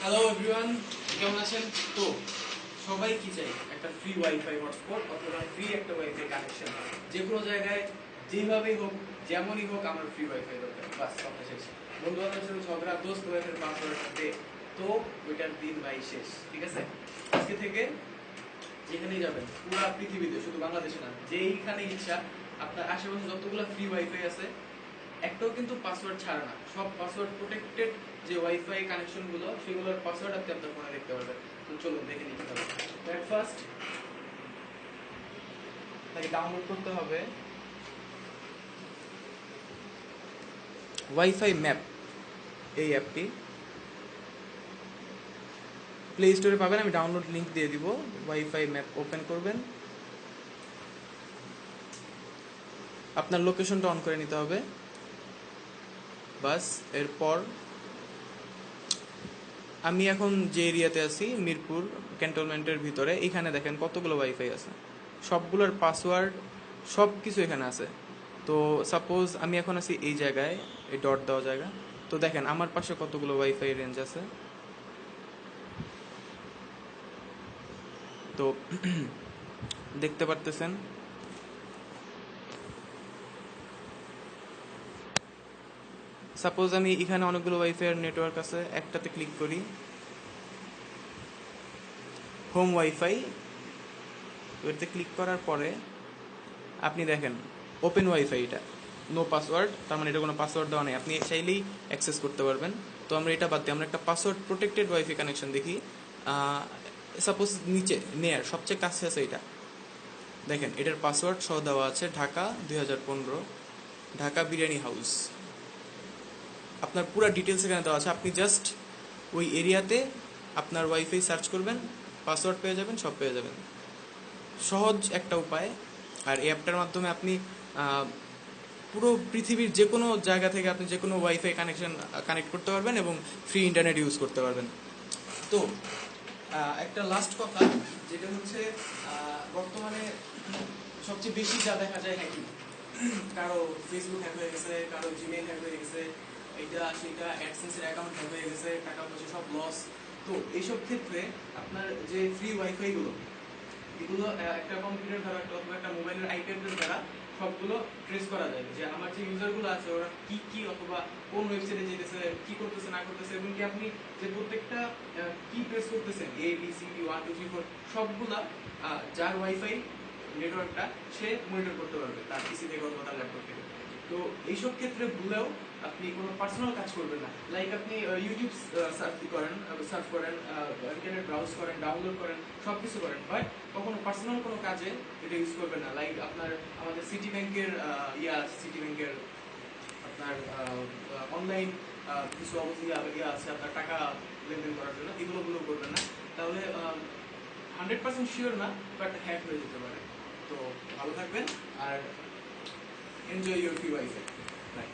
Hello everyone, কেমন আছেন? তো সবাই কি চাই? একটা ফ্রি ওয়াইফাই হটস্পট অথবা ফ্রি একটা ওয়াইফাই কানেকশন, যে কোনো জায়গায় যেভাবেই হোক যেমনই হোক আমার ফ্রি ওয়াইফাই দরকার। বাস কথা শেষ। বন্ধু বান্ধবের সাথে ঝগড়া, দোস্ত ওয়াইফের পাসওয়ার্ড দে, তো ওইটার দিন ভাই শেষ। ঠিক আছে, আজকে থেকে যেখানেই যাবেন পুরো পৃথিবীতে, শুধু বাংলাদেশে না, যেইখানে ইচ্ছা আপনার আশেপাশে যতগুলো ফ্রি ওয়াইফাই আছে একটাও কিন্তু পাসওয়ার্ড ছাড়া না, সব পাসওয়ার্ড প্রোটেক্টেড। যে ওয়াইফাই কানেকশন গুলো সেগুলোর পাসওয়ার্ড আপনি আপনার ফোনে দেখতে পারবেন। তো চলুন দেখে নিতে হবে। ফার্স্ট তাই ডাউনলোড করতে হবে ওয়াইফাই ম্যাপ, এই অ্যাপটি প্লে স্টোরে পাবেন, আমি ডাউনলোড লিংক দিয়ে দিব। ওয়াইফাই ম্যাপ ওপেন করবেন, আপনার লোকেশনটা অন করে নিতে হবে। বাস এরপর আমি এখন যে এরিয়াতে আছি মিরপুর ক্যান্টনমেন্টের ভিতরে, এখানে দেখেন কতগুলো ওয়াইফাই আছে, সবগুলোর পাসওয়ার্ড সব কিছু এখানে আছে। তো সাপোজ আমি এখন আছি এই জায়গায়, এই ডট দেওয়া জায়গা। তো দেখেন আমার পাশে কতগুলো ওয়াইফাই রেঞ্জ আছে। তো দেখতে পারতেছেন সাপোজ আমি এখানে অনেকগুলো ওয়াইফাই এর নেটওয়ার্ক আছে, একটাতে ক্লিক করি, হোম ওয়াইফাই। এটাতে ক্লিক করার পরে আপনি দেখেন ওপেন ওয়াইফাই, এটা নো পাসওয়ার্ড, তার মানে এটা কোনো পাসওয়ার্ড দেওয়া নেই, আপনি চাইলেই অ্যাক্সেস করতে পারবেন। তো আমরা এটা বাদ দিই, আমরা একটা পাসওয়ার্ড প্রোটেক্টেড ওয়াইফাই কানেকশন দেখি। সাপোজ নিচে নেয়ার সবচেয়ে কাছে আছে এটা, দেখেন এটার পাসওয়ার্ড সহ দেওয়া আছে ঢাকা 2015, ঢাকা বিরিয়ানি হাউস। আপনার পুরো ডিটেলস এখানে দেওয়া আছে, আপনি জাস্ট ওই এরিয়াতে আপনার ওয়াইফাই সার্চ করবেন, পাসওয়ার্ড পেয়ে যাবেন, সব পেয়ে যাবেন। সহজ একটা উপায়। আর এই অ্যাপটার মাধ্যমে আপনি পুরো পৃথিবীর যে কোনো জায়গা থেকে আপনি যে কোনো ওয়াইফাই কানেক্ট করতে পারবেন এবং ফ্রি ইন্টারনেট ইউজ করতে পারবেন। তো একটা লাস্ট কথা, যেটা হচ্ছে বর্তমানে সবচেয়ে বেশি যা দেখা যায় হ্যাকিং, কারো ফেসবুক হ্যাক হয়ে গেছে, কারো জিমেইল হ্যাক হয়ে গেছে, এইটা সেটা অ্যাডসেন্সের অ্যাকাউন্ট হ্যাক হয়ে গেছে, টাকা পয়সা সব লস। তো এইসব ক্ষেত্রে আপনার যে ফ্রি ওয়াইফাই গুলো, এগুলো একটা কম্পিউটার দ্বারা অথবা একটা মোবাইলের আইপ্যাডের দ্বারা সবগুলো ট্রেস করা যায়, যে আমার যে ইউজারগুলো আছে ওরা কি কি অথবা কোন ওয়েবসাইটে যেতেছে, কি করতেছে না করতেছে, এবং কি আপনি যে প্রত্যেকটা কি প্রেস করতেছেন, A B C D 1 2 3 4 সবগুলা যার ওয়াইফাই নেটওয়ার্কটা সে মনিটর করতে পারবে তার পিসি থেকে অথবা তার ল্যাপটপ থেকে। তো এইসব ক্ষেত্রে ভুলেও আপনি কোনো পার্সোনাল কাজ করবেন না, লাইক আপনি ইউটিউব সার্চ করেন, ইন্টারনেট ব্রাউজ করেন, ডাউনলোড করেন, সব কিছু করেন, বাট কখনো পার্সোনাল কোনো কাজে এটা ইউজ করবেন না। লাইক আপনার আমাদের সিটি ব্যাংকের সিটি ব্যাংকের আপনার অনলাইন কিছু অবস্থা আছে আপনার টাকা লেনদেন করার জন্য, এগুলো করবেন না, তাহলে 100% শিওর না, বাট হ্যাক হয়ে যেতে পারে। তো ভালো থাকবেন আর enjoy your free wifi. By.